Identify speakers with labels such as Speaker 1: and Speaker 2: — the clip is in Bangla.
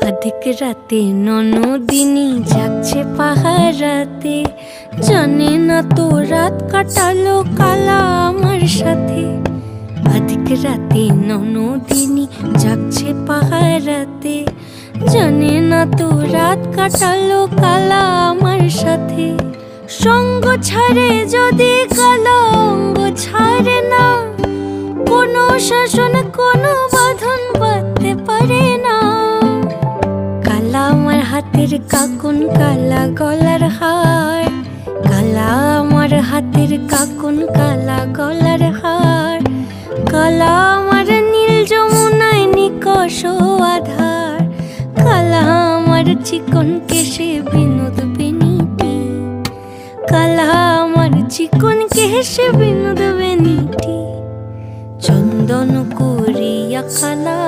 Speaker 1: अधिक राते ননদিনী যাচ্ছে পাহারাতে, জানে না তো রাত কাটালো কালা আমার সাথে। अधिक রাতে ননদিনী যাচ্ছে পাহারাতে, জানে না তো রাত কাটালো কালা আমার সাথে। সঙ্গ ছাড়ে যদি কালা অঙ্গ ছাড়ে না, কোনো শাসন কোনো বাঁধন বাঁধতে পারে না। কালা আমার হাতের কাকুন কালা গলার হার, কালা আমার হাতের কাকুন কালা গলার হার। কালা আমার নীল যমুনায় নিকষ আধার, কালা আমার চিকন কেশে বিনোদ বেনিটি, কালা আমার চিকন কেশে বিনোদ বেনিটি। চন্দন করিয়া কালা